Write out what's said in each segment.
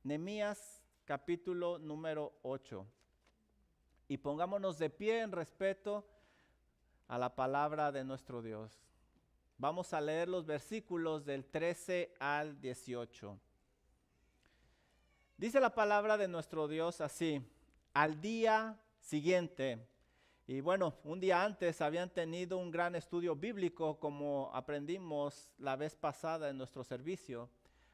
Nehemías capítulo número 8. Y pongámonos de pie en respeto a la palabra de nuestro Dios. Vamos a leer los versículos del 13 al 18. Dice la palabra de nuestro Dios así: al día siguiente. Y bueno, un día antes habían tenido un gran estudio bíblico, como aprendimos la vez pasada en nuestro servicio.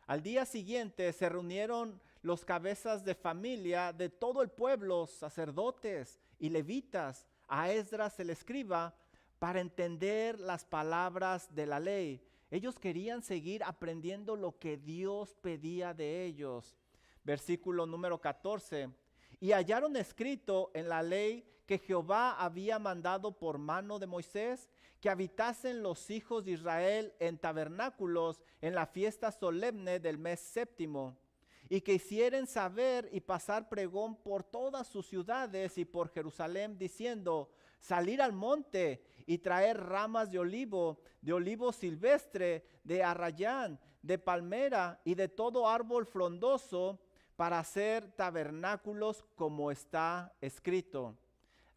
Al día siguiente se reunieron los cabezas de familia de todo el pueblo, sacerdotes y levitas, a Esdras el escriba, para entender las palabras de la ley. Ellos querían seguir aprendiendo lo que Dios pedía de ellos. Versículo número 14. Y hallaron escrito en la ley que Jehová había mandado por mano de Moisés que habitasen los hijos de Israel en tabernáculos en la fiesta solemne del mes séptimo, y que hicieren saber y pasar pregón por todas sus ciudades y por Jerusalén, diciendo: salir al monte y traer ramas de olivo silvestre, de arrayán, de palmera y de todo árbol frondoso, para hacer tabernáculos como está escrito.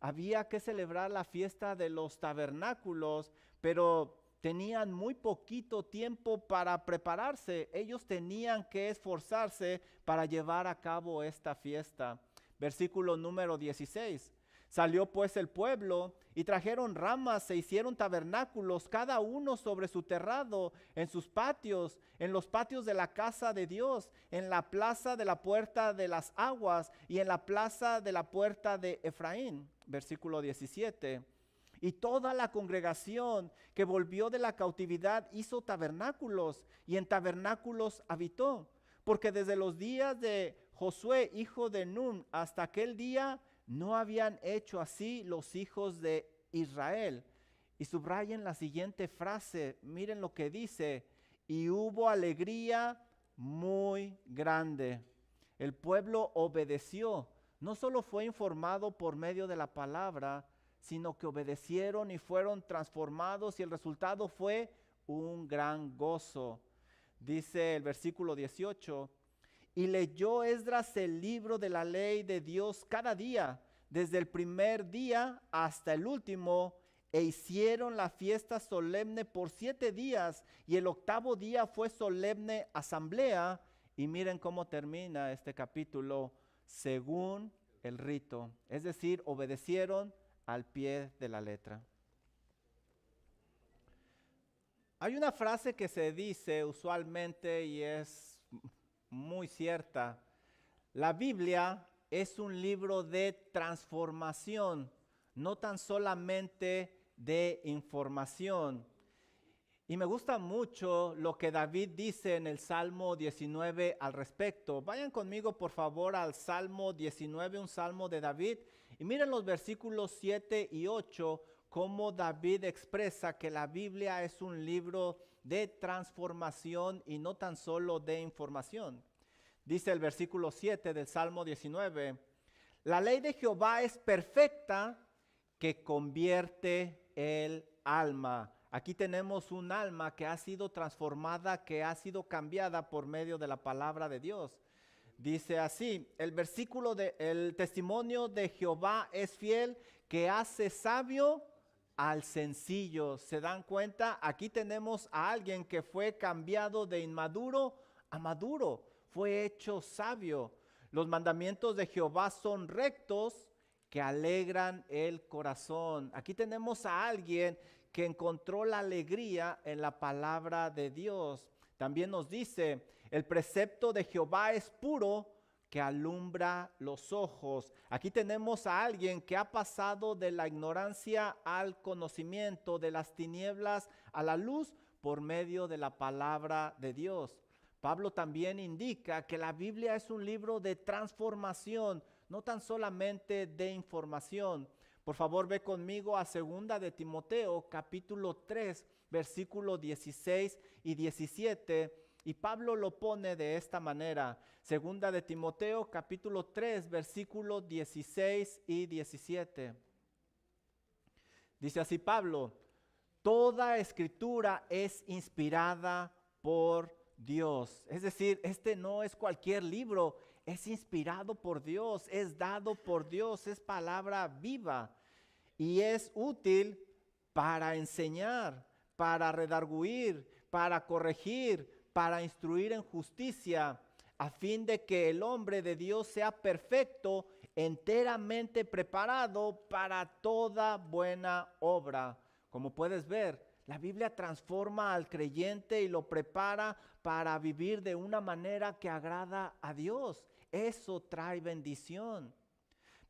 Había que celebrar la fiesta de los tabernáculos, pero tenían muy poquito tiempo para prepararse. Ellos tenían que esforzarse para llevar a cabo esta fiesta. Versículo número 16. Salió pues el pueblo y trajeron ramas, se hicieron tabernáculos, cada uno sobre su terrado, en sus patios, en los patios de la casa de Dios, en la plaza de la puerta de las aguas y en la plaza de la puerta de Efraín. Versículo 17. Y toda la congregación que volvió de la cautividad hizo tabernáculos, y en tabernáculos habitó. Porque desde los días de Josué, hijo de Nun, hasta aquel día, no habían hecho así los hijos de Israel. Y subrayen la siguiente frase, miren lo que dice: y hubo alegría muy grande. El pueblo obedeció, no solo fue informado por medio de la palabra, sino que obedecieron y fueron transformados, y el resultado fue un gran gozo. Dice el versículo 18: y leyó Esdras el libro de la ley de Dios cada día, desde el primer día hasta el último, e hicieron la fiesta solemne por 7 días, y el octavo día fue solemne asamblea. Y miren cómo termina este capítulo: según el rito, es decir, obedecieron al pie de la letra. Hay una frase que se dice usualmente y es muy cierta: la Biblia es un libro de transformación, no tan solamente de información. Y me gusta mucho lo que David dice en el Salmo 19 al respecto. Vayan conmigo por favor al Salmo 19, un salmo de David, y miren los versículos 7 y 8, cómo David expresa que la Biblia es un libro de transformación y no tan solo de información. Dice el versículo 7 del Salmo 19: la ley de Jehová es perfecta, que convierte el alma. Aquí tenemos un alma que ha sido transformada, que ha sido cambiada por medio de la palabra de Dios. Dice así, el testimonio de Jehová es fiel, que hace sabio al sencillo. ¿Se dan cuenta? Aquí tenemos a alguien que fue cambiado de inmaduro a maduro, fue hecho sabio. Los mandamientos de Jehová son rectos, que alegran el corazón. Aquí tenemos a alguien que encontró la alegría en la palabra de Dios. También nos dice: el precepto de Jehová es puro, que alumbra los ojos. Aquí tenemos a alguien que ha pasado de la ignorancia al conocimiento, de las tinieblas a la luz, por medio de la palabra de Dios. Pablo también indica que la Biblia es un libro de transformación, no tan solamente de información. Por favor, ve conmigo a 2 de Timoteo, capítulo 3, versículos 16 y 17. Y Pablo lo pone de esta manera: 2 de Timoteo, capítulo 3, versículos 16 y 17. Dice así Pablo: toda escritura es inspirada por Dios. Es decir, este no es cualquier libro, es inspirado por Dios, es dado por Dios, es palabra viva y es útil para enseñar, para redarguir, para corregir, para instruir en justicia, a fin de que el hombre de Dios sea perfecto, enteramente preparado para toda buena obra. Como puedes ver, la Biblia transforma al creyente y lo prepara para vivir de una manera que agrada a Dios. Eso trae bendición.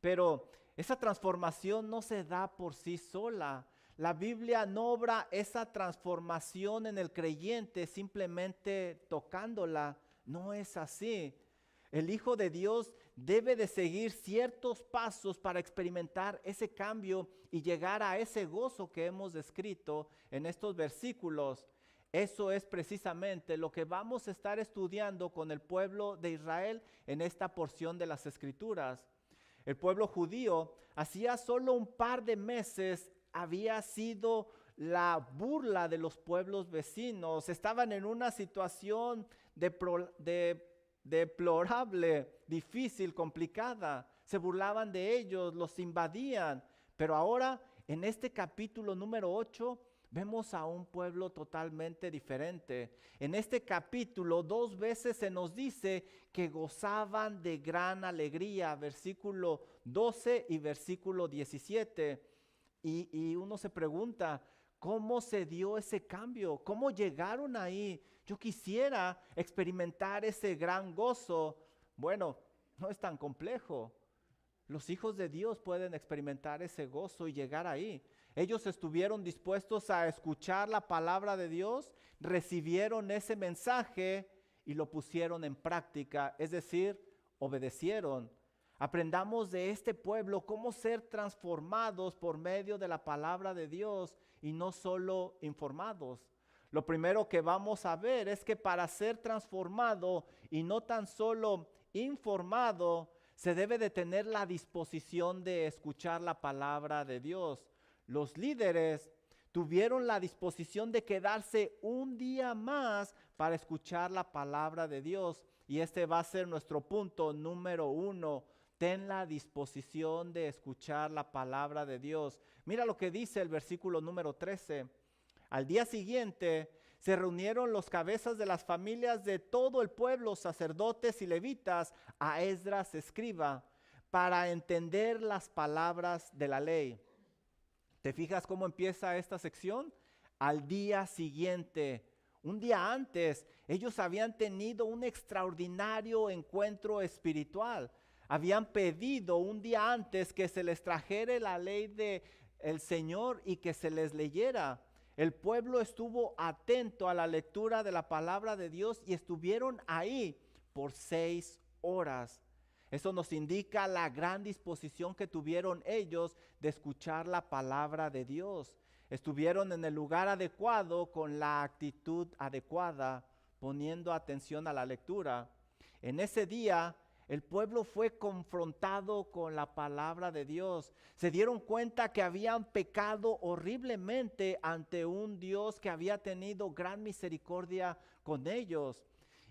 Pero esa transformación no se da por sí sola. La Biblia no obra esa transformación en el creyente simplemente tocándola. No es así. El Hijo de Dios debe de seguir ciertos pasos para experimentar ese cambio y llegar a ese gozo que hemos descrito en estos versículos. Eso es precisamente lo que vamos a estar estudiando con el pueblo de Israel en esta porción de las Escrituras. El pueblo judío hacía solo un par de meses había sido la burla de los pueblos vecinos. Estaban en una situación deplorable, difícil, complicada. Se burlaban de ellos, los invadían. Pero ahora, en este capítulo número 8, vemos a un pueblo totalmente diferente. En este capítulo 2 veces se nos dice que gozaban de gran alegría, versículo 12 y versículo 17. Y uno se pregunta, ¿cómo se dio ese cambio? ¿Cómo llegaron ahí? Yo quisiera experimentar ese gran gozo. Bueno, no es tan complejo. Los hijos de Dios pueden experimentar ese gozo y llegar ahí. Ellos estuvieron dispuestos a escuchar la palabra de Dios, recibieron ese mensaje y lo pusieron en práctica, es decir, obedecieron. Aprendamos de este pueblo cómo ser transformados por medio de la palabra de Dios y no solo informados. Lo primero que vamos a ver es que para ser transformado y no tan solo informado, se debe de tener la disposición de escuchar la palabra de Dios. Los líderes tuvieron la disposición de quedarse un día más para escuchar la palabra de Dios. Y este va a ser nuestro punto número 1. Ten la disposición de escuchar la palabra de Dios. Mira lo que dice el versículo número 13. Al día siguiente se reunieron los cabezas de las familias de todo el pueblo, sacerdotes y levitas, a Esdras escriba, para entender las palabras de la ley. ¿Te fijas cómo empieza esta sección? Al día siguiente, un día antes, ellos habían tenido un extraordinario encuentro espiritual. Habían pedido un día antes que se les trajera la ley del Señor y que se les leyera. El pueblo estuvo atento a la lectura de la palabra de Dios y estuvieron ahí por 6 horas. Eso nos indica la gran disposición que tuvieron ellos de escuchar la palabra de Dios. Estuvieron en el lugar adecuado con la actitud adecuada, poniendo atención a la lectura. En ese día, el pueblo fue confrontado con la palabra de Dios. Se dieron cuenta que habían pecado horriblemente ante un Dios que había tenido gran misericordia con ellos.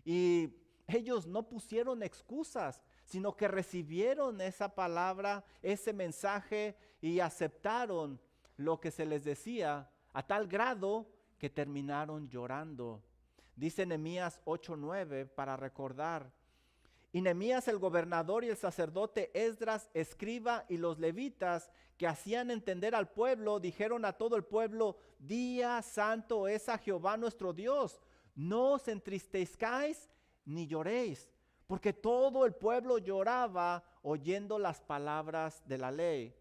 Y ellos no pusieron excusas, sino que recibieron esa palabra, ese mensaje y aceptaron lo que se les decía a tal grado que terminaron llorando. Dice Nehemías 8:9 para recordar. Y Nehemías el gobernador y el sacerdote Esdras escriba y los levitas que hacían entender al pueblo dijeron a todo el pueblo: día santo es a Jehová nuestro Dios, no os entristezcáis ni lloréis, porque todo el pueblo lloraba oyendo las palabras de la ley.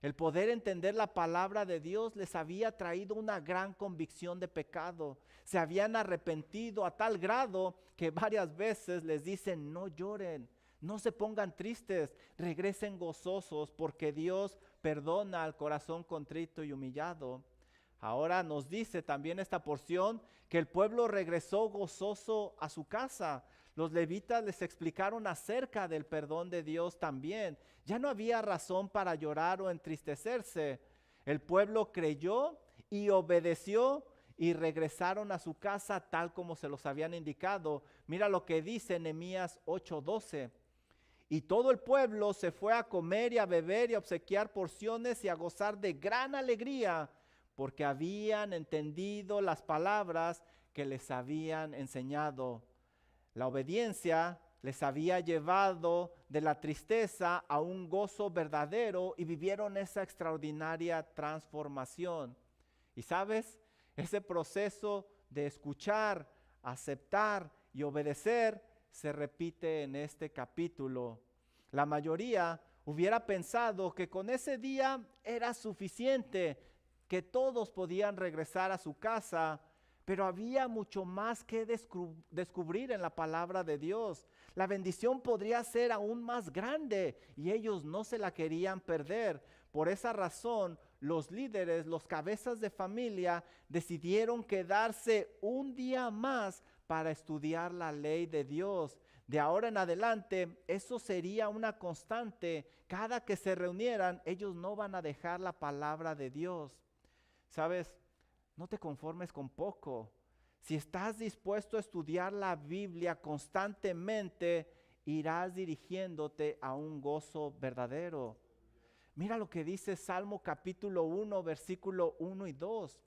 El poder entender la palabra de Dios les había traído una gran convicción de pecado. Se habían arrepentido a tal grado que varias veces les dicen: no lloren, no se pongan tristes, regresen gozosos, porque Dios perdona al corazón contrito y humillado. Ahora nos dice también esta porción que el pueblo regresó gozoso a su casa. Los levitas les explicaron acerca del perdón de Dios también. Ya no había razón para llorar o entristecerse. El pueblo creyó y obedeció y regresaron a su casa tal como se los habían indicado. Mira lo que dice Nehemías 8:12. Y todo el pueblo se fue a comer y a beber y a obsequiar porciones y a gozar de gran alegría, porque habían entendido las palabras que les habían enseñado. La obediencia les había llevado de la tristeza a un gozo verdadero y vivieron esa extraordinaria transformación. Y sabes, ese proceso de escuchar, aceptar y obedecer se repite en este capítulo. La mayoría hubiera pensado que con ese día era suficiente, que todos podían regresar a su casa, pero había mucho más que descubrir en la palabra de Dios. La bendición podría ser aún más grande y ellos no se la querían perder. Por esa razón, los líderes, los cabezas de familia, decidieron quedarse un día más para estudiar la ley de Dios. De ahora en adelante, eso sería una constante. Cada que se reunieran, ellos no van a dejar la palabra de Dios. ¿Sabes? No te conformes con poco. Si estás dispuesto a estudiar la Biblia constantemente, irás dirigiéndote a un gozo verdadero. Mira lo que dice Salmo capítulo 1, versículo 1 y 2.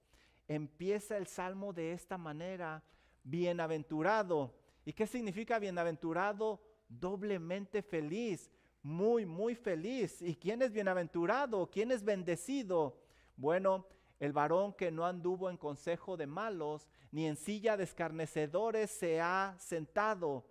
Empieza el Salmo de esta manera: bienaventurado. ¿Y qué significa bienaventurado? Doblemente feliz, muy, muy feliz. ¿Y quién es bienaventurado? ¿Quién es bendecido? Bueno, el varón que no anduvo en consejo de malos, ni en silla de escarnecedores se ha sentado.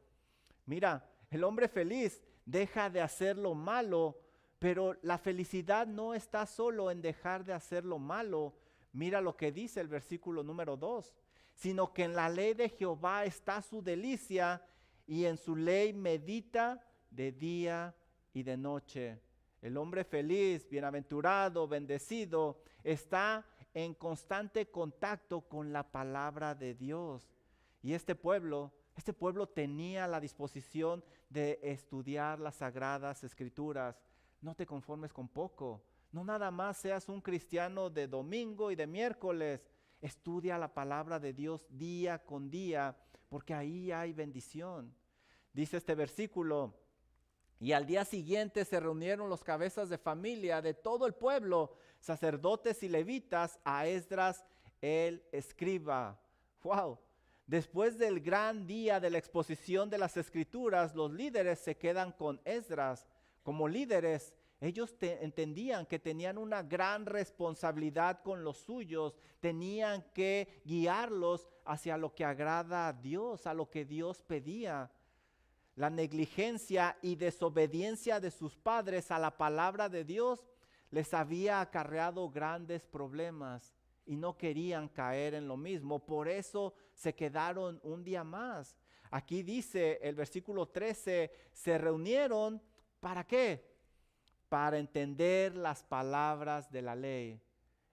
Mira, el hombre feliz deja de hacer lo malo, pero la felicidad no está solo en dejar de hacer lo malo. Mira lo que dice el versículo número 2. Sino que en la ley de Jehová está su delicia, y en su ley medita de día y de noche. El hombre feliz, bienaventurado, bendecido, está en constante contacto con la palabra de Dios. Y este pueblo tenía la disposición de estudiar las sagradas escrituras. No te conformes con poco. No nada más seas un cristiano de domingo y de miércoles. Estudia la palabra de Dios día con día, porque ahí hay bendición. Dice este versículo: y al día siguiente se reunieron los cabezas de familia de todo el pueblo, sacerdotes y levitas, a Esdras el escriba. ¡Wow! Después del gran día de la exposición de las escrituras, los líderes se quedan con Esdras. Como líderes, ellos entendían que tenían una gran responsabilidad con los suyos, tenían que guiarlos hacia lo que agrada a Dios, a lo que Dios pedía. La negligencia y desobediencia de sus padres a la palabra de Dios les había acarreado grandes problemas y no querían caer en lo mismo. Por eso se quedaron un día más. Aquí dice el versículo 13, se reunieron, ¿para qué? Para entender las palabras de la ley.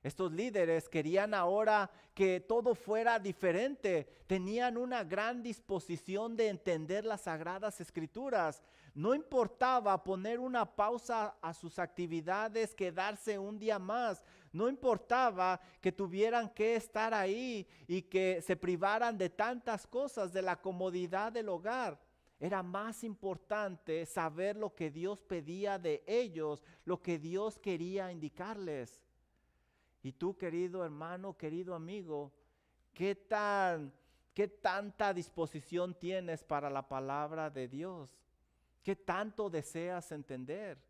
Estos líderes querían ahora que todo fuera diferente. Tenían una gran disposición de entender las sagradas escrituras. No importaba poner una pausa a sus actividades, quedarse un día más. No importaba que tuvieran que estar ahí y que se privaran de tantas cosas, de la comodidad del hogar. Era más importante saber lo que Dios pedía de ellos, lo que Dios quería indicarles. Y tú, querido hermano, querido amigo, ¿qué tanta disposición tienes para la palabra de Dios? ¿Qué tanto deseas entender?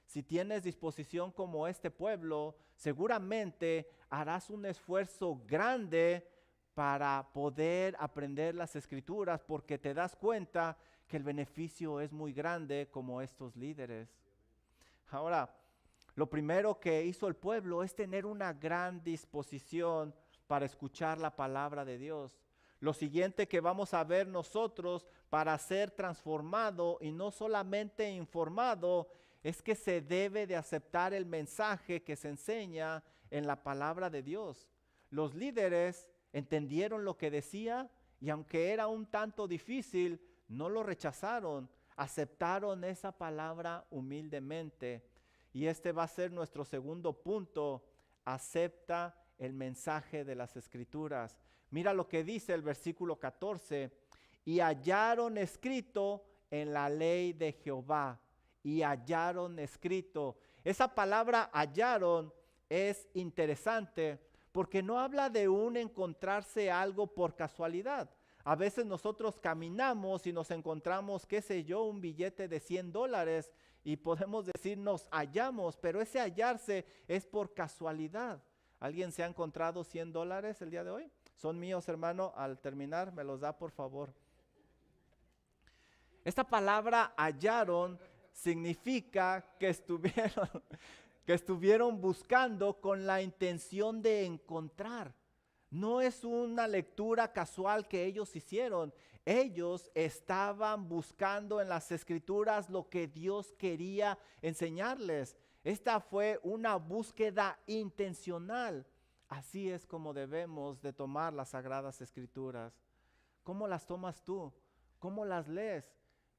Si tienes disposición como este pueblo, seguramente harás un esfuerzo grande para poder aprender las escrituras, porque te das cuenta que el beneficio es muy grande como estos líderes. Ahora, lo primero que hizo el pueblo es tener una gran disposición para escuchar la palabra de Dios. Lo siguiente que vamos a ver nosotros para ser transformado y no solamente informado es que se debe de aceptar el mensaje que se enseña en la palabra de Dios. Los líderes entendieron lo que decía y aunque era un tanto difícil, no lo rechazaron, aceptaron esa palabra humildemente. Y este va a ser nuestro segundo punto: acepta el mensaje de las Escrituras. Mira lo que dice el versículo 14. Y hallaron escrito en la ley de Jehová. Y hallaron escrito. Esa palabra hallaron es interesante porque no habla de un encontrarse algo por casualidad. A veces nosotros caminamos y nos encontramos, qué sé yo, un billete de $100 y podemos decir nos hallamos, pero ese hallarse es por casualidad. ¿Alguien se ha encontrado $100 el día de hoy? Son míos, hermano. Al terminar, me los da, por favor. Esta palabra hallaron significa que estuvieron buscando con la intención de encontrar. No es una lectura casual que ellos hicieron. Ellos estaban buscando en las Escrituras lo que Dios quería enseñarles. Esta fue una búsqueda intencional. Así es como debemos de tomar las Sagradas Escrituras. ¿Cómo las tomas tú? ¿Cómo las lees?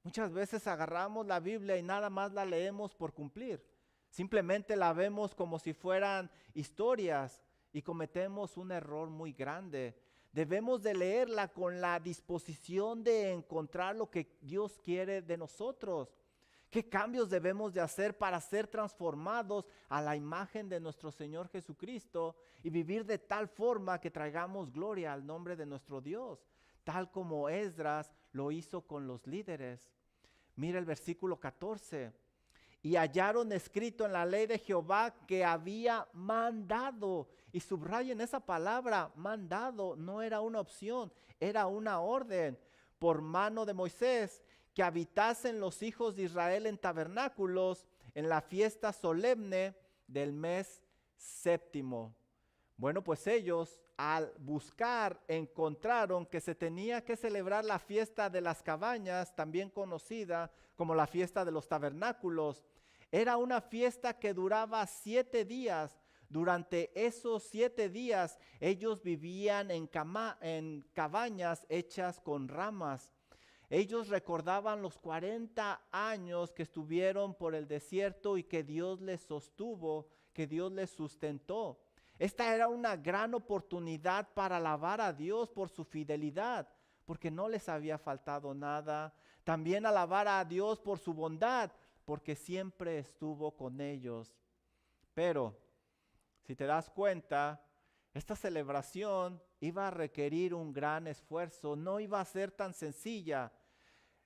Muchas veces agarramos la Biblia y nada más la leemos por cumplir. Simplemente la vemos como si fueran historias y cometemos un error muy grande. Debemos de leerla con la disposición de encontrar lo que Dios quiere de nosotros. ¿Qué cambios debemos de hacer para ser transformados a la imagen de nuestro Señor Jesucristo y vivir de tal forma que traigamos gloria al nombre de nuestro Dios? Tal como Esdras lo hizo con los líderes. Mira el versículo 14. Y hallaron escrito en la ley de Jehová que había mandado. Y subrayen esa palabra, mandado. No era una opción, era una orden por mano de Moisés, que habitasen los hijos de Israel en tabernáculos en la fiesta solemne del mes séptimo. Bueno, pues ellos al buscar encontraron que se tenía que celebrar la fiesta de las cabañas, también conocida como la fiesta de los tabernáculos. Era una fiesta que duraba 7 días. Durante esos 7 días ellos vivían en cabañas hechas con ramas. Ellos recordaban los 40 años que estuvieron por el desierto y que Dios les sostuvo, que Dios les sustentó. Esta era una gran oportunidad para alabar a Dios por su fidelidad, porque no les había faltado nada. También alabar a Dios por su bondad, porque siempre estuvo con ellos. Pero, si te das cuenta, esta celebración iba a requerir un gran esfuerzo, no iba a ser tan sencilla.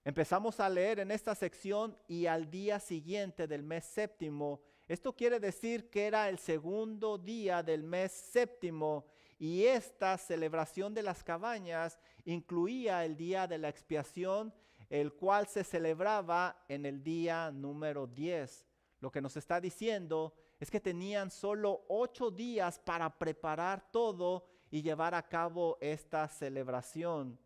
Empezamos a leer en esta sección y al día siguiente del mes séptimo. Esto quiere decir que era el segundo día del mes séptimo y esta celebración de las cabañas incluía el día de la expiación, el cual se celebraba en el día número 10. Lo que nos está diciendo es que tenían solo 8 días para preparar todo y llevar a cabo esta celebración.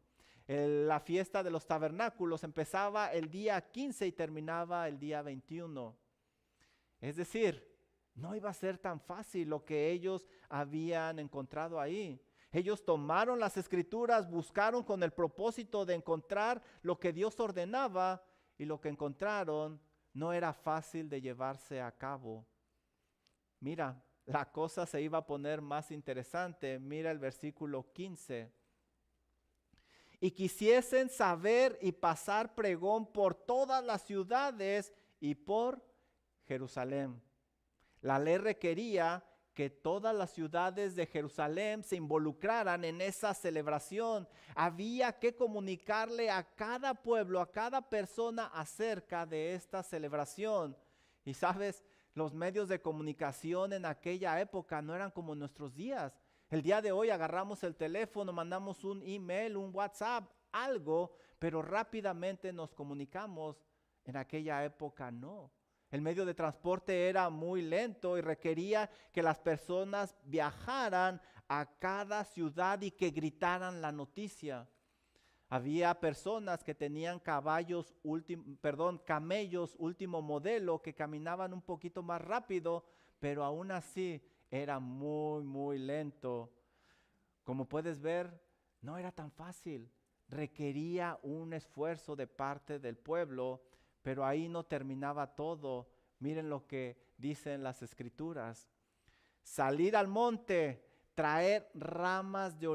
La fiesta de los tabernáculos empezaba el día 15 y terminaba el día 21. Es decir, no iba a ser tan fácil lo que ellos habían encontrado ahí. Ellos tomaron las Escrituras, buscaron con el propósito de encontrar lo que Dios ordenaba y lo que encontraron no era fácil de llevarse a cabo. Mira, la cosa se iba a poner más interesante. Mira el versículo 15. Y quisiesen saber y pasar pregón por todas las ciudades y por Jerusalén. La ley requería que todas las ciudades de Jerusalén se involucraran en esa celebración. Había que comunicarle a cada pueblo, a cada persona acerca de esta celebración. Y sabes, los medios de comunicación en aquella época no eran como nuestros días. El día de hoy agarramos el teléfono, mandamos un email, un WhatsApp, algo, pero rápidamente nos comunicamos. En aquella época no. El medio de transporte era muy lento y requería que las personas viajaran a cada ciudad y que gritaran la noticia. Había personas que tenían camellos último modelo que caminaban un poquito más rápido, pero aún así era muy, muy lento. Como puedes ver, no era tan fácil. Requería un esfuerzo de parte del pueblo, pero ahí no terminaba todo. Miren lo que dicen las Escrituras. Salir al monte, traer ramas de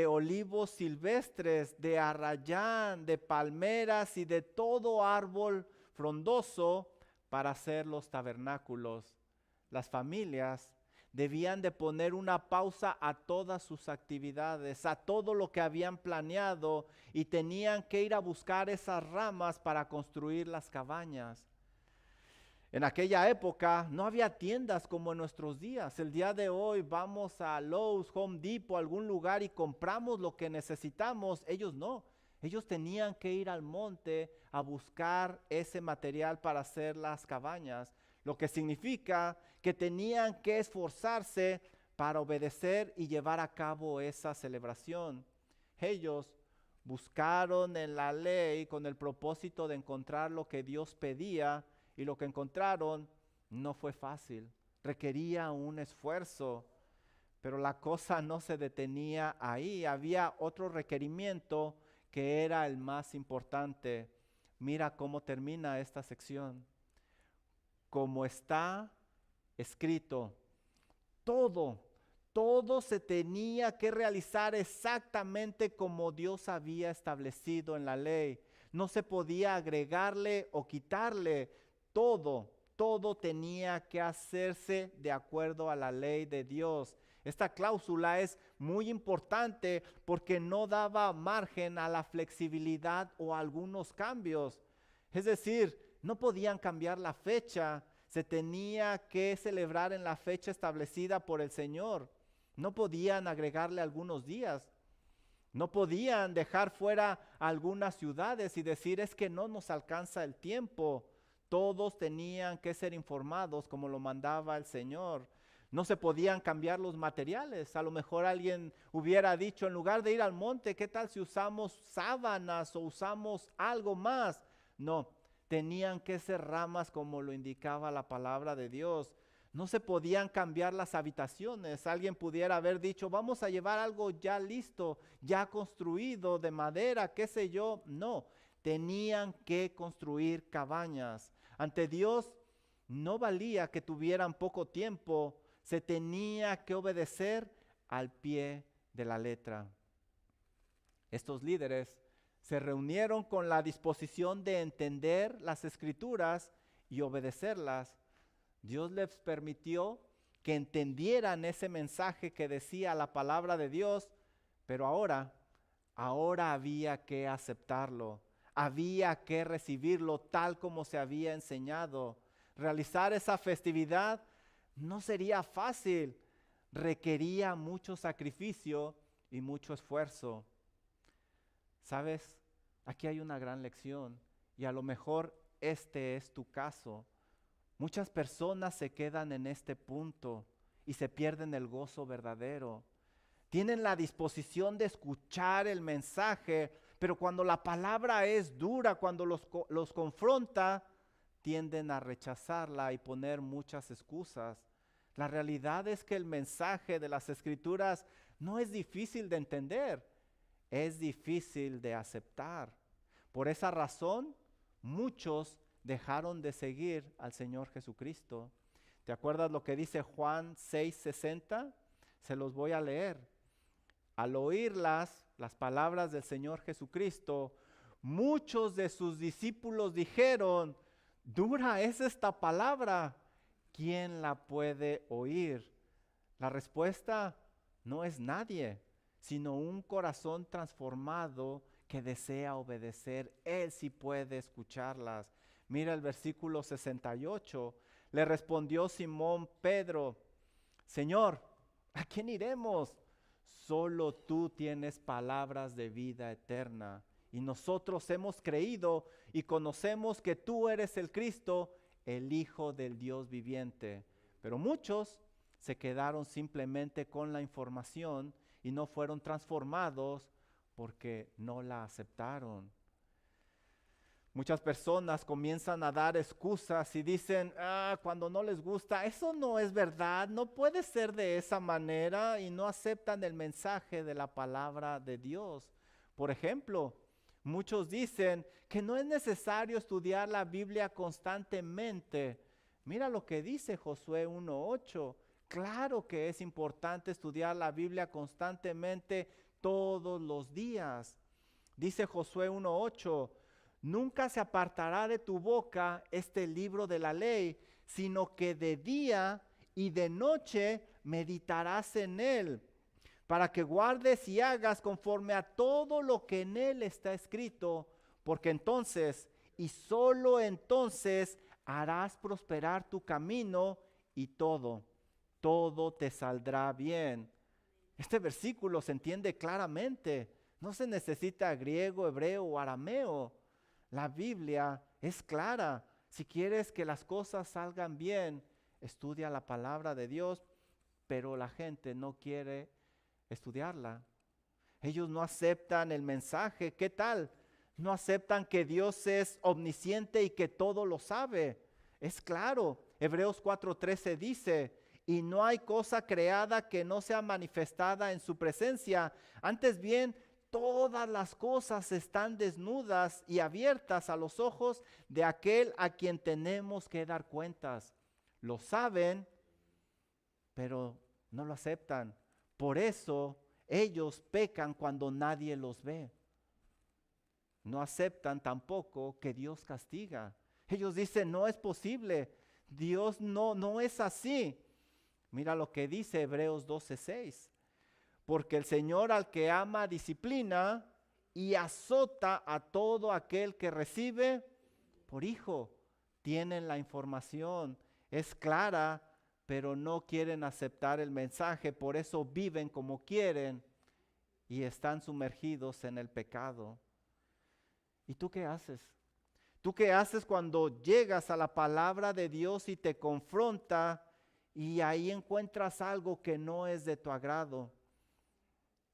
olivos silvestres, de arrayán, de palmeras y de todo árbol frondoso para hacer los tabernáculos. Las familias debían de poner una pausa a todas sus actividades, a todo lo que habían planeado, y tenían que ir a buscar esas ramas para construir las cabañas. En aquella época no había tiendas como en nuestros días. El día de hoy vamos a Lowe's, Home Depot, algún lugar y compramos lo que necesitamos. Ellos no. Ellos tenían que ir al monte a buscar ese material para hacer las cabañas, lo que significa que tenían que esforzarse para obedecer y llevar a cabo esa celebración. Ellos buscaron en la ley con el propósito de encontrar lo que Dios pedía, y lo que encontraron no fue fácil, requería un esfuerzo, pero la cosa no se detenía ahí. Había otro requerimiento que era el más importante. Mira cómo termina esta sección. Como está escrito, todo se tenía que realizar exactamente como Dios había establecido en la ley. No se podía agregarle o quitarle. Todo tenía que hacerse de acuerdo a la ley de Dios. Esta cláusula es muy importante porque no daba margen a la flexibilidad o a algunos cambios. Es decir, no podían cambiar la fecha, se tenía que celebrar en la fecha establecida por el Señor. No podían agregarle algunos días. No podían dejar fuera algunas ciudades y decir es que no nos alcanza el tiempo. Todos tenían que ser informados como lo mandaba el Señor. No se podían cambiar los materiales. A lo mejor alguien hubiera dicho, en lugar de ir al monte, ¿qué tal si usamos sábanas o usamos algo más? No, tenían que ser ramas como lo indicaba la palabra de Dios. No se podían cambiar las habitaciones. Alguien pudiera haber dicho, vamos a llevar algo ya listo, ya construido, de madera, qué sé yo. No, tenían que construir cabañas. Ante Dios no valía que tuvieran poco tiempo, se tenía que obedecer al pie de la letra. Estos líderes se reunieron con la disposición de entender las Escrituras y obedecerlas. Dios les permitió que entendieran ese mensaje que decía la palabra de Dios, pero ahora había que aceptarlo. Había que recibirlo tal como se había enseñado. Realizar esa festividad no sería fácil, requería mucho sacrificio y mucho esfuerzo. ¿Sabes? Aquí hay una gran lección y a lo mejor este es tu caso. Muchas personas se quedan en este punto y se pierden el gozo verdadero. Tienen la disposición de escuchar el mensaje, pero cuando la palabra es dura, cuando los confronta, tienden a rechazarla y poner muchas excusas. La realidad es que el mensaje de las Escrituras no es difícil de entender, es difícil de aceptar. Por esa razón, muchos dejaron de seguir al Señor Jesucristo. ¿Te acuerdas lo que dice Juan 6:60? Se los voy a leer. Al oírlas, las palabras del Señor Jesucristo, muchos de sus discípulos dijeron, dura es esta palabra, ¿quién la puede oír? La respuesta no es nadie, sino un corazón transformado que desea obedecer. Él sí puede escucharlas. Mira el versículo 68. Le respondió Simón Pedro, Señor, ¿a quién iremos? Solo tú tienes palabras de vida eterna. Y nosotros hemos creído y conocemos que tú eres el Cristo, el Hijo del Dios viviente. Pero muchos se quedaron simplemente con la información y no fueron transformados porque no la aceptaron. Muchas personas comienzan a dar excusas y dicen, cuando no les gusta, eso no es verdad, no puede ser de esa manera, y no aceptan el mensaje de la palabra de Dios. Por ejemplo, muchos dicen que no es necesario estudiar la Biblia constantemente. Mira lo que dice Josué 1:8, Claro que es importante estudiar la Biblia constantemente todos los días. Dice Josué 1:8, nunca se apartará de tu boca este libro de la ley, sino que de día y de noche meditarás en él, para que guardes y hagas conforme a todo lo que en él está escrito, porque entonces y solo entonces harás prosperar tu camino y todo te saldrá bien. Este versículo se entiende claramente. No se necesita griego, hebreo o arameo. La Biblia es clara. Si quieres que las cosas salgan bien, estudia la palabra de Dios, pero la gente no quiere estudiarla. Ellos no aceptan el mensaje. ¿Qué tal? No aceptan que Dios es omnisciente y que todo lo sabe. Es claro. Hebreos 4:13 dice, y no hay cosa creada que no sea manifestada en su presencia. Antes bien, todas las cosas están desnudas y abiertas a los ojos de aquel a quien tenemos que dar cuentas. Lo saben, pero no lo aceptan. Por eso ellos pecan cuando nadie los ve. No aceptan tampoco que Dios castiga. Ellos dicen, no es posible. Dios no es así. Mira lo que dice Hebreos 12:6. Porque el Señor al que ama disciplina y azota a todo aquel que recibe por hijo. Tienen la información, es clara, pero no quieren aceptar el mensaje, por eso viven como quieren y están sumergidos en el pecado. ¿Y tú qué haces? ¿Tú qué haces cuando llegas a la palabra de Dios y te confronta y ahí encuentras algo que no es de tu agrado?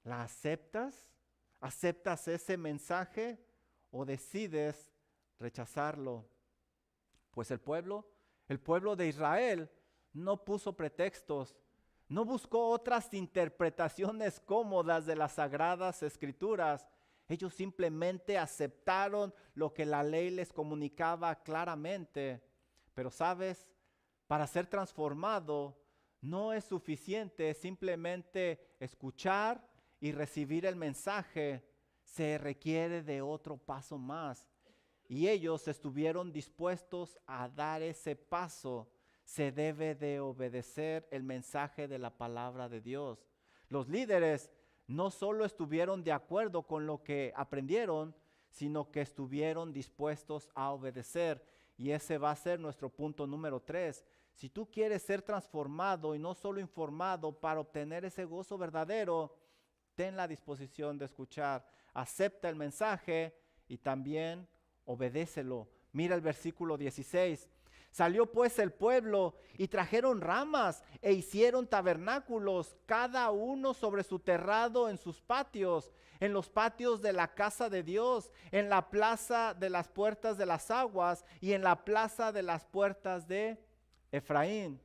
¿La aceptas? ¿Aceptas ese mensaje o decides rechazarlo? Pues el pueblo de Israel no puso pretextos, no buscó otras interpretaciones cómodas de las sagradas escrituras. Ellos simplemente aceptaron lo que la ley les comunicaba claramente. Pero sabes, para ser transformado no es suficiente simplemente escuchar y recibir el mensaje. Se requiere de otro paso más. Y ellos estuvieron dispuestos a dar ese paso. Se debe de obedecer el mensaje de la palabra de Dios. Los líderes no solo estuvieron de acuerdo con lo que aprendieron, sino que estuvieron dispuestos a obedecer. Y ese va a ser nuestro punto número 3. Si tú quieres ser transformado y no solo informado para obtener ese gozo verdadero, ten la disposición de escuchar, acepta el mensaje y también obedécelo. Mira el versículo 16. Salió pues el pueblo y trajeron ramas e hicieron tabernáculos, cada uno sobre su terrado en sus patios, en los patios de la casa de Dios, en la plaza de las puertas de las aguas y en la plaza de las puertas de Efraín.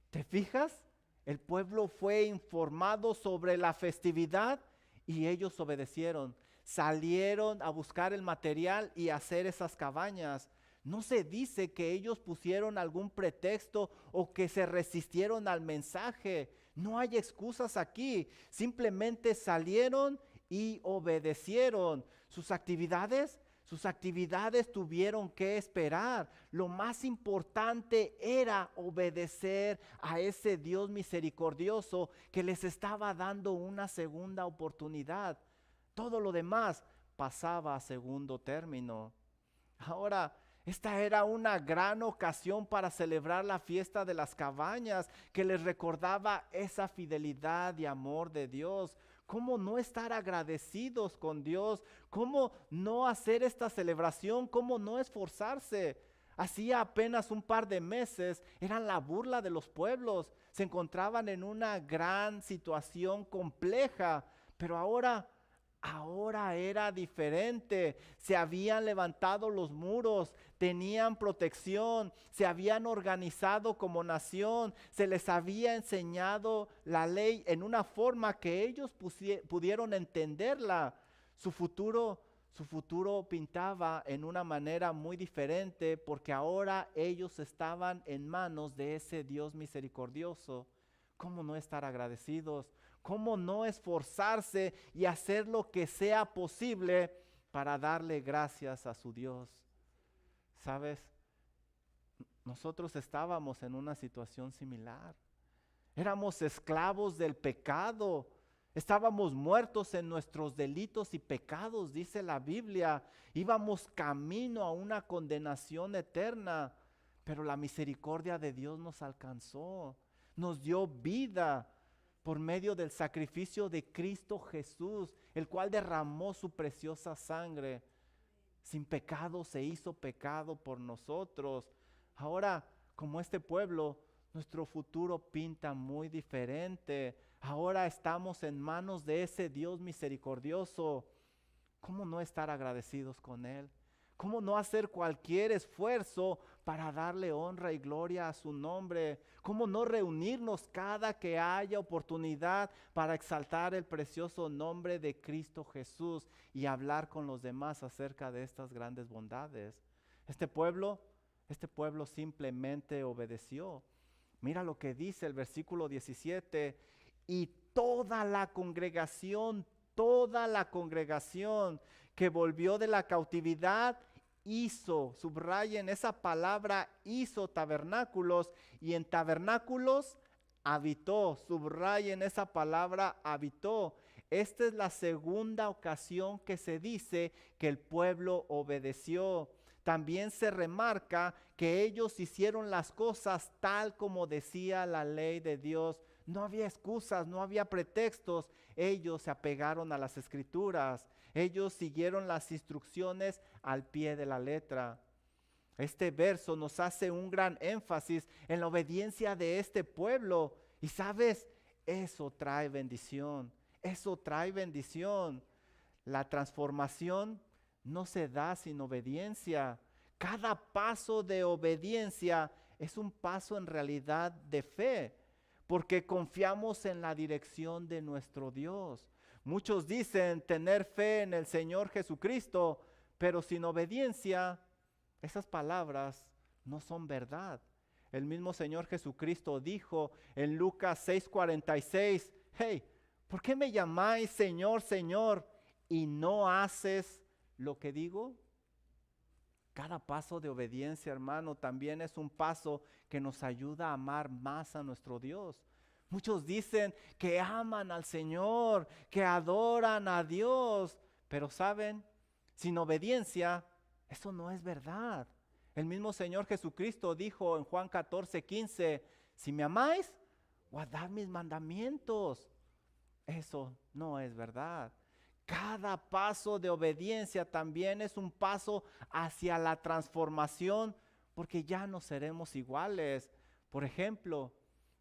¿Te fijas? El pueblo fue informado sobre la festividad y ellos obedecieron. Salieron a buscar el material y hacer esas cabañas. No se dice que ellos pusieron algún pretexto o que se resistieron al mensaje. No hay excusas aquí. Simplemente salieron y obedecieron. Sus actividades tuvieron que esperar. Lo más importante era obedecer a ese Dios misericordioso que les estaba dando una segunda oportunidad. Todo lo demás pasaba a segundo término. Ahora, esta era una gran ocasión para celebrar la fiesta de las cabañas que les recordaba esa fidelidad y amor de Dios. ¿Cómo no estar agradecidos con Dios? ¿Cómo no hacer esta celebración? ¿Cómo no esforzarse? Hacía apenas un par de meses eran la burla de los pueblos. Se encontraban en una gran situación compleja, pero ahora era diferente. Se habían levantado los muros, tenían protección, se habían organizado como nación, se les había enseñado la ley en una forma que ellos pudieron entenderla. Su futuro pintaba en una manera muy diferente porque ahora ellos estaban en manos de ese Dios misericordioso. ¿cómo no estar agradecidos? ¿Cómo no esforzarse y hacer lo que sea posible para darle gracias a su Dios? ¿Sabes? Nosotros estábamos en una situación similar. Éramos esclavos del pecado. Estábamos muertos en nuestros delitos y pecados, dice la Biblia. Íbamos camino a una condenación eterna, pero la misericordia de Dios nos alcanzó. Nos dio vida por medio del sacrificio de Cristo Jesús, el cual derramó su preciosa sangre. Sin pecado se hizo pecado por nosotros. Ahora, como este pueblo, nuestro futuro pinta muy diferente. Ahora estamos en manos de ese Dios misericordioso. ¿Cómo no estar agradecidos con Él? ¿Cómo no hacer cualquier esfuerzo para darle honra y gloria a su nombre? ¿Cómo no reunirnos cada que haya oportunidad para exaltar el precioso nombre de Cristo Jesús y hablar con los demás acerca de estas grandes bondades? Este pueblo simplemente obedeció. Mira lo que dice el versículo 17. Y toda la congregación que volvió de la cautividad hizo, subrayen esa palabra, hizo tabernáculos, y en tabernáculos habitó, subrayen esa palabra, habitó. Esta es la segunda ocasión que se dice que el pueblo obedeció. También se remarca que ellos hicieron las cosas tal como decía la ley de Dios. No había excusas, no había pretextos. Ellos se apegaron a las escrituras. Ellos siguieron las instrucciones al pie de la letra. Este verso nos hace un gran énfasis en la obediencia de este pueblo. Y sabes, eso trae bendición. Eso trae bendición. La transformación no se da sin obediencia. Cada paso de obediencia es un paso en realidad de fe, porque confiamos en la dirección de nuestro Dios. Muchos dicen tener fe en el Señor Jesucristo, pero sin obediencia, esas palabras no son verdad. El mismo Señor Jesucristo dijo en Lucas 6:46, hey, ¿por qué me llamáis Señor, Señor, y no haces lo que digo? Cada paso de obediencia, hermano, también es un paso que nos ayuda a amar más a nuestro Dios. Muchos dicen que aman al Señor, que adoran a Dios, pero saben, sin obediencia, eso no es verdad. El mismo Señor Jesucristo dijo en Juan 14:15, si me amáis, guardad mis mandamientos. Eso no es verdad. Cada paso de obediencia también es un paso hacia la transformación, porque ya no seremos iguales. Por ejemplo,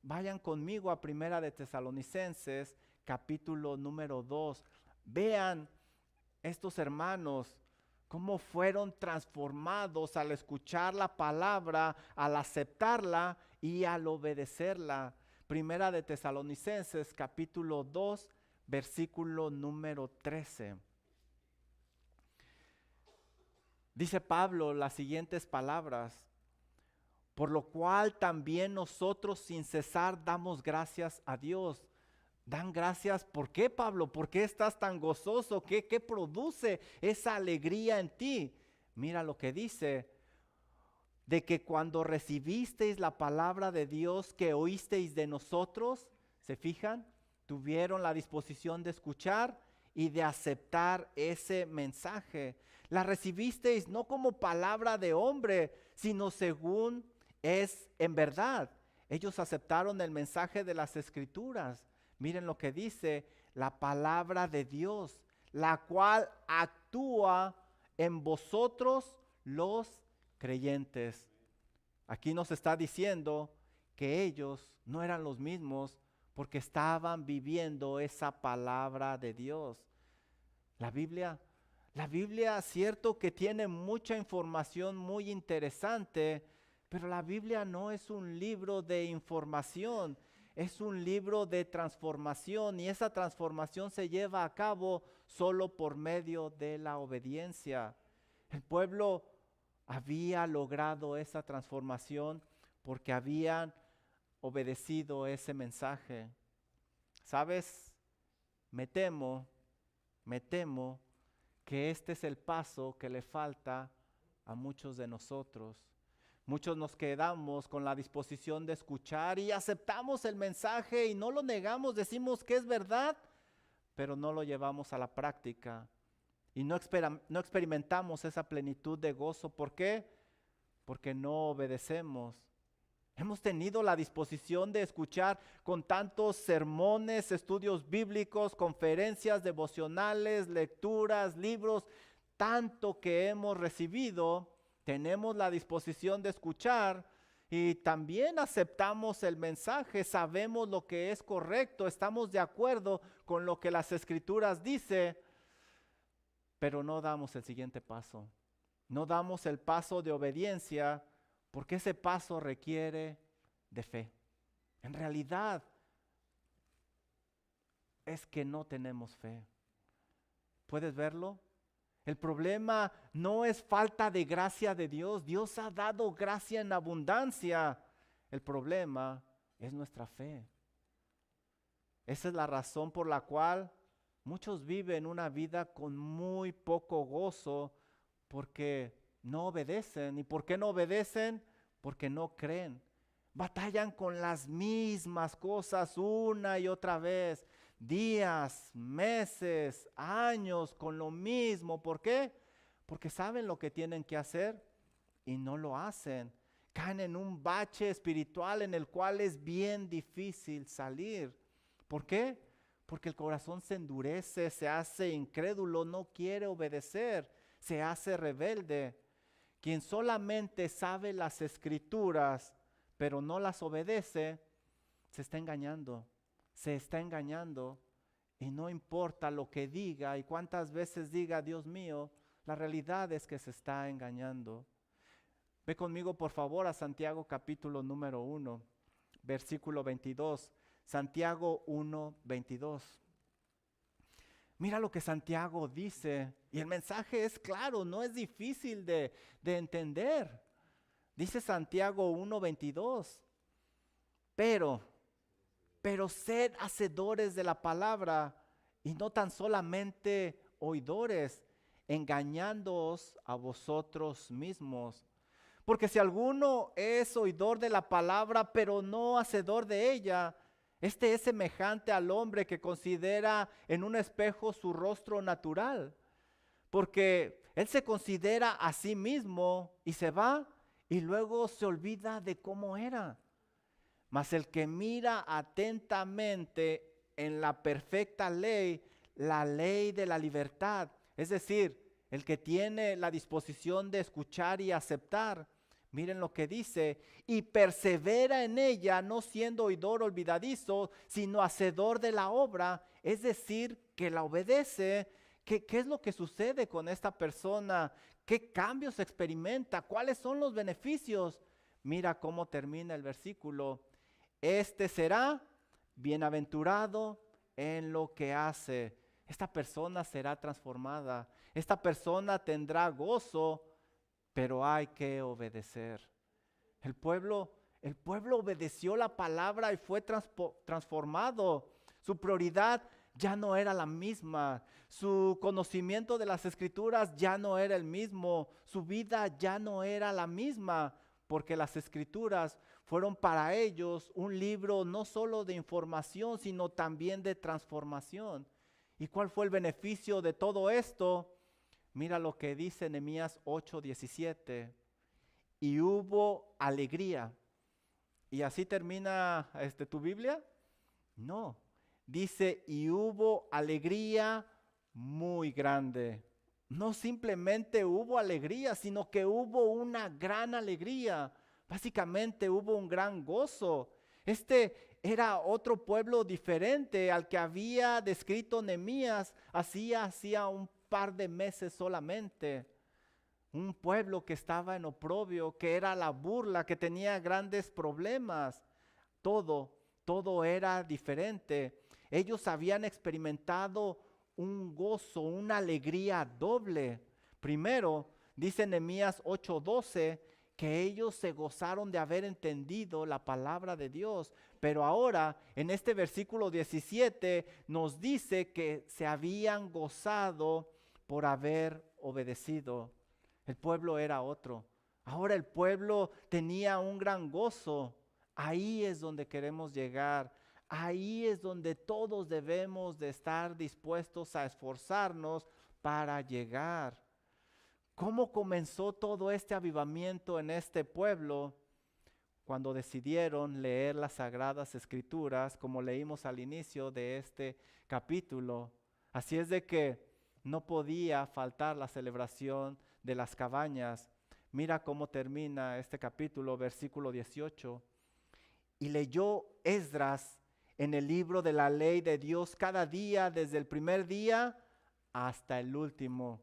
vayan conmigo a Primera de Tesalonicenses, capítulo número 2. Vean estos hermanos cómo fueron transformados al escuchar la palabra, al aceptarla y al obedecerla. Primera de Tesalonicenses, capítulo 2, versículo número 13. Dice Pablo las siguientes palabras: por lo cual también nosotros sin cesar damos gracias a Dios. Dan gracias, ¿por qué, Pablo? ¿Por qué estás tan gozoso? ¿Qué produce esa alegría en ti? Mira lo que dice: de que cuando recibisteis la palabra de Dios que oísteis de nosotros, ¿se fijan? Tuvieron la disposición de escuchar y de aceptar ese mensaje. La recibisteis no como palabra de hombre, sino según es en verdad. Ellos aceptaron el mensaje de las Escrituras. Miren lo que dice la palabra de Dios, la cual actúa en vosotros los creyentes. Aquí nos está diciendo que ellos no eran los mismos porque estaban viviendo esa palabra de Dios. La Biblia, cierto que tiene mucha información muy interesante, pero la Biblia no es un libro de información, es un libro de transformación, y esa transformación se lleva a cabo solo por medio de la obediencia. El pueblo había logrado esa transformación porque habían obedecido ese mensaje? ¿Sabes? Me temo que este es el paso que le falta a muchos de nosotros. Muchos nos quedamos con la disposición de escuchar y aceptamos el mensaje y no lo negamos, decimos que es verdad, pero no lo llevamos a la práctica y no experimentamos esa plenitud de gozo. ¿Por qué? Porque no obedecemos. Hemos tenido la disposición de escuchar con tantos sermones, estudios bíblicos, conferencias devocionales, lecturas, libros, tanto que hemos recibido. Tenemos la disposición de escuchar y también aceptamos el mensaje, sabemos lo que es correcto, estamos de acuerdo con lo que las Escrituras dicen, pero no damos el siguiente paso. No damos el paso de obediencia porque ese paso requiere de fe. En realidad es que no tenemos fe. ¿Puedes verlo? El problema no es falta de gracia de Dios. Dios ha dado gracia en abundancia. El problema es nuestra fe. Esa es la razón por la cual muchos viven una vida con muy poco gozo porque no obedecen. ¿Y por qué no obedecen? Porque no creen. Batallan con las mismas cosas una y otra vez. Días, meses, años con lo mismo. ¿Por qué? Porque saben lo que tienen que hacer y no lo hacen. Caen en un bache espiritual en el cual es bien difícil salir. ¿Por qué? Porque el corazón se endurece, se hace incrédulo, no quiere obedecer, se hace rebelde. Quien solamente sabe las Escrituras, pero no las obedece, se está engañando. Se está engañando y no importa lo que diga y cuántas veces diga, Dios mío, la realidad es que se está engañando. Ve conmigo por favor a Santiago capítulo número 1, versículo 22. Santiago 1, 22. Mira lo que Santiago dice y el mensaje es claro, no es difícil de entender. Dice Santiago 1, 22. Pero sed hacedores de la palabra y no tan solamente oidores, engañándoos a vosotros mismos. Porque si alguno es oidor de la palabra, pero no hacedor de ella, este es semejante al hombre que considera en un espejo su rostro natural. Porque él se considera a sí mismo y se va y luego se olvida de cómo era. Mas el que mira atentamente en la perfecta ley, la ley de la libertad, es decir, el que tiene la disposición de escuchar y aceptar, miren lo que dice, y persevera en ella, no siendo oidor olvidadizo, sino hacedor de la obra, es decir, que la obedece. ¿Qué es lo que sucede con esta persona? ¿Qué cambios experimenta? ¿Cuáles son los beneficios? Mira cómo termina el versículo. Este será bienaventurado en lo que hace. Esta persona será transformada. Esta persona tendrá gozo, pero hay que obedecer. El pueblo obedeció la palabra y fue transformado. Su prioridad ya no era la misma. Su conocimiento de las Escrituras ya no era el mismo. Su vida ya no era la misma, porque las Escrituras fueron para ellos un libro no solo de información, sino también de transformación. ¿Y cuál fue el beneficio de todo esto? Mira lo que dice Nehemías 8:17. Y hubo alegría. ¿Y así termina tu Biblia? No. Dice, y hubo alegría muy grande. No simplemente hubo alegría, sino que hubo una gran alegría. Básicamente hubo un gran gozo. Este era otro pueblo diferente al que había descrito Nehemías hacía un par de meses solamente. Un pueblo que estaba en oprobio, que era la burla, que tenía grandes problemas. Todo era diferente. Ellos habían experimentado un gozo, una alegría doble. Primero, dice Nehemías 8:12, que ellos se gozaron de haber entendido la palabra de Dios. Pero ahora, en este versículo 17, nos dice que se habían gozado por haber obedecido. El pueblo era otro. Ahora el pueblo tenía un gran gozo. Ahí es donde queremos llegar. Ahí es donde todos debemos de estar dispuestos a esforzarnos para llegar. ¿Cómo comenzó todo este avivamiento en este pueblo? Cuando decidieron leer las Sagradas Escrituras, como leímos al inicio de este capítulo. Así es de que no podía faltar la celebración de las cabañas. Mira cómo termina este capítulo, versículo 18. Y leyó Esdras en el libro de la ley de Dios cada día, desde el primer día hasta el último.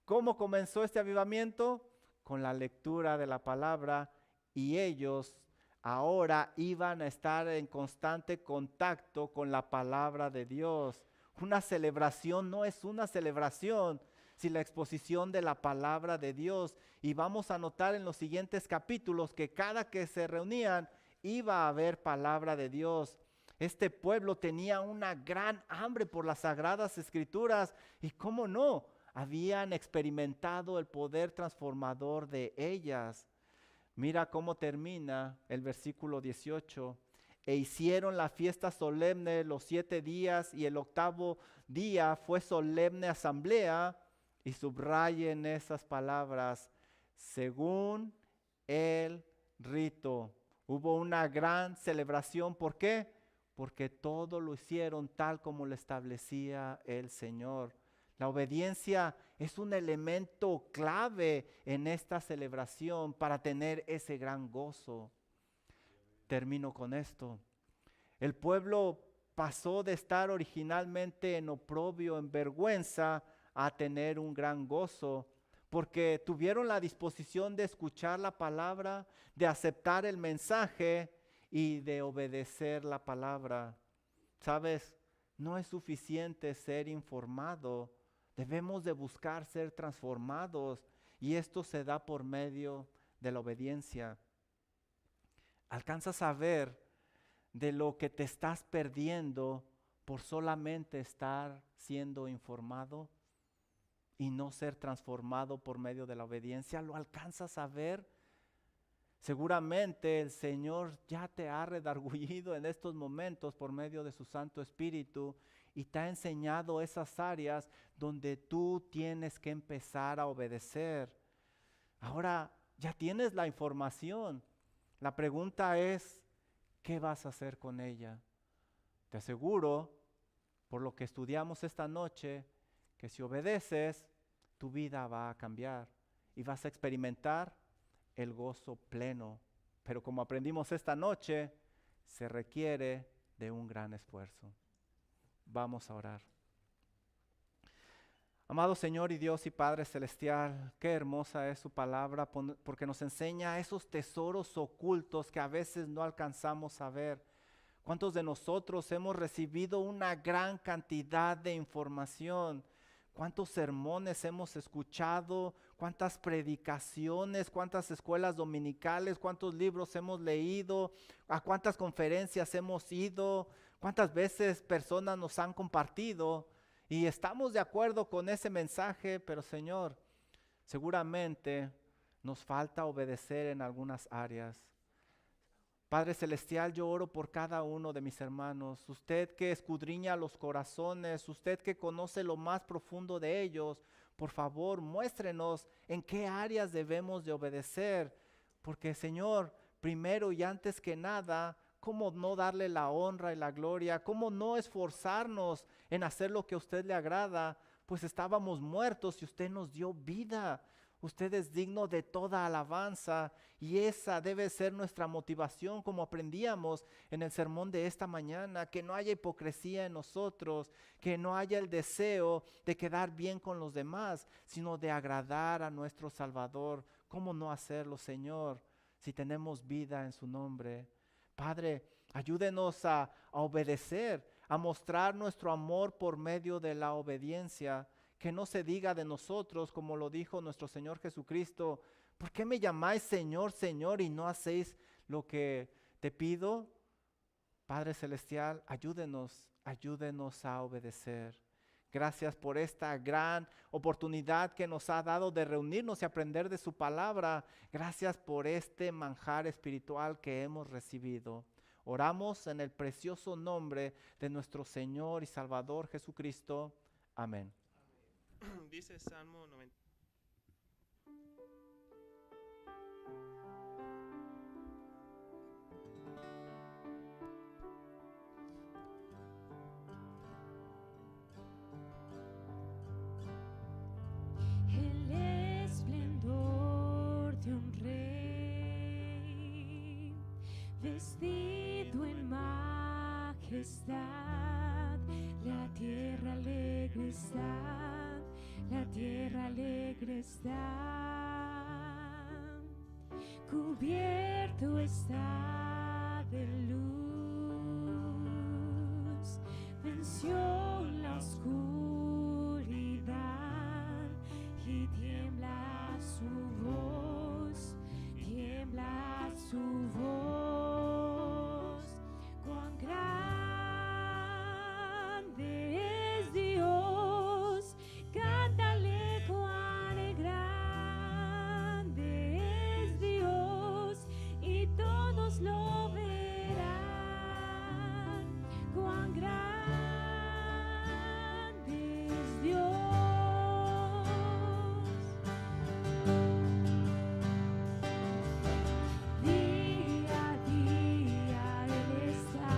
¿Cómo comenzó este avivamiento? Con la lectura de la palabra, y ellos ahora iban a estar en constante contacto con la palabra de Dios. Una celebración no es una celebración sin la exposición de la palabra de Dios. Y vamos a notar en los siguientes capítulos que cada que se reunían iba a haber palabra de Dios. Este pueblo tenía una gran hambre por las Sagradas Escrituras, y cómo no, habían experimentado el poder transformador de ellas. Mira cómo termina el versículo 18. E hicieron la fiesta solemne los 7 días, y el 8º día fue solemne asamblea. Y subrayen esas palabras: según el rito. Hubo una gran celebración. ¿Por qué? Porque todo lo hicieron tal como lo establecía el Señor. La obediencia es un elemento clave en esta celebración para tener ese gran gozo. Termino con esto. El pueblo pasó de estar originalmente en oprobio, en vergüenza, a tener un gran gozo, porque tuvieron la disposición de escuchar la palabra, de aceptar el mensaje y de obedecer la palabra. ¿Sabes? No es suficiente ser informado. Debemos de buscar ser transformados, y esto se da por medio de la obediencia. ¿Alcanzas a ver de lo que te estás perdiendo por solamente estar siendo informado y no ser transformado por medio de la obediencia? ¿Lo alcanzas a ver? Seguramente el Señor ya te ha redargüido en estos momentos por medio de su Santo Espíritu, y te ha enseñado esas áreas donde tú tienes que empezar a obedecer. Ahora ya tienes la información. La pregunta es, ¿qué vas a hacer con ella? Te aseguro, por lo que estudiamos esta noche, que si obedeces, tu vida va a cambiar y vas a experimentar el gozo pleno. Pero como aprendimos esta noche, se requiere de un gran esfuerzo. Vamos a orar. Amado Señor y Dios y Padre Celestial, qué hermosa es su palabra, porque nos enseña esos tesoros ocultos que a veces no alcanzamos a ver. ¿Cuántos de nosotros hemos recibido una gran cantidad de información? ¿Cuántos sermones hemos escuchado? ¿Cuántas predicaciones? ¿Cuántas escuelas dominicales? ¿Cuántos libros hemos leído? ¿A cuántas conferencias hemos ido? ¿Cuántas veces personas nos han compartido? Y estamos de acuerdo con ese mensaje, pero Señor, seguramente nos falta obedecer en algunas áreas. Padre Celestial, yo oro por cada uno de mis hermanos. Usted que escudriña los corazones, usted que conoce lo más profundo de ellos, por favor, muéstrenos en qué áreas debemos de obedecer. Porque Señor, primero y antes que nada, ¿cómo no darle la honra y la gloria? ¿Cómo no esforzarnos en hacer lo que a usted le agrada? Pues estábamos muertos y usted nos dio vida. Usted es digno de toda alabanza, y esa debe ser nuestra motivación, como aprendíamos en el sermón de esta mañana. Que no haya hipocresía en nosotros, que no haya el deseo de quedar bien con los demás, sino de agradar a nuestro Salvador. ¿Cómo no hacerlo, Señor, si tenemos vida en su nombre? Padre, ayúdenos a obedecer, a mostrar nuestro amor por medio de la obediencia. que no se diga de nosotros como lo dijo nuestro Señor Jesucristo: ¿por qué me llamáis Señor, Señor, y no hacéis lo que te pido? Padre Celestial, ayúdenos a obedecer. Gracias por esta gran oportunidad que nos ha dado de reunirnos y aprender de su palabra. Gracias por este manjar espiritual que hemos recibido. Oramos en el precioso nombre de nuestro Señor y Salvador Jesucristo. Amén. Dice Salmo 90. El esplendor de un rey, vestido en majestad, la tierra alegre está, la tierra alegre está, cubierto está de luz, venció la oscuridad y tiembla su voz, tiembla su voz. Cuán grande es Dios, cántale cuán grande es Dios, y todos lo verán. Cuán grande es Dios. Día a día Él está,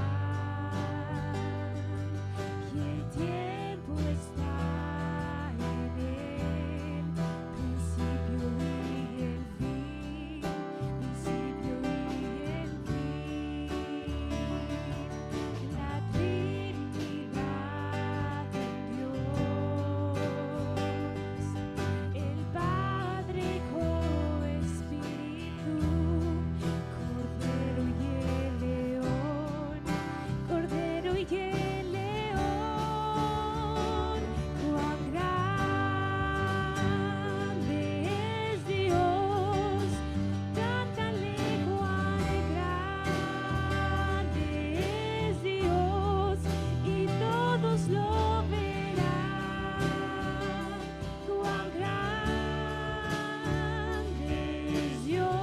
y el tiempo está en Él, principio y el fin, principio y el fin. La Trinidad de Dios, el Padre, Hijo, Espíritu, Cordero y el León, Cordero y el León. Cuán grande es Dios, cántale cuán grande es Dios, y todos lo verán. Cuán grande es Dios.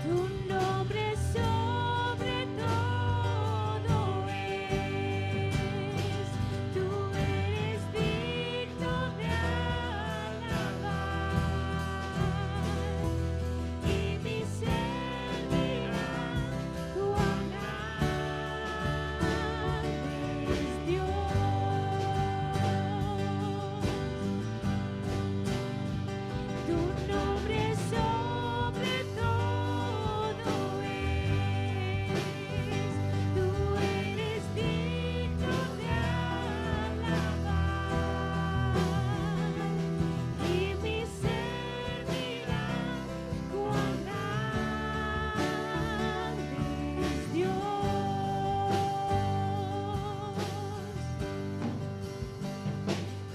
Tu nombre sobre todo es, tú eres digno de alabar, y mi ser dirá cuán grande es Dios. Tu nombre sobre todo es, tú eres digno de alabar, y mi ser dirá cuán grande es Dios.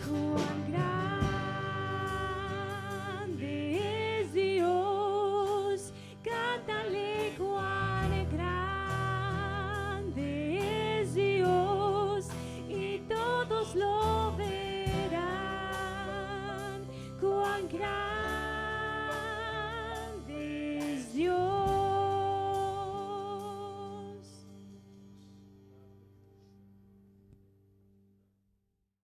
Cuán grande es Dios, cántale cuán grande es Dios, y todos lo verán. Cuán grande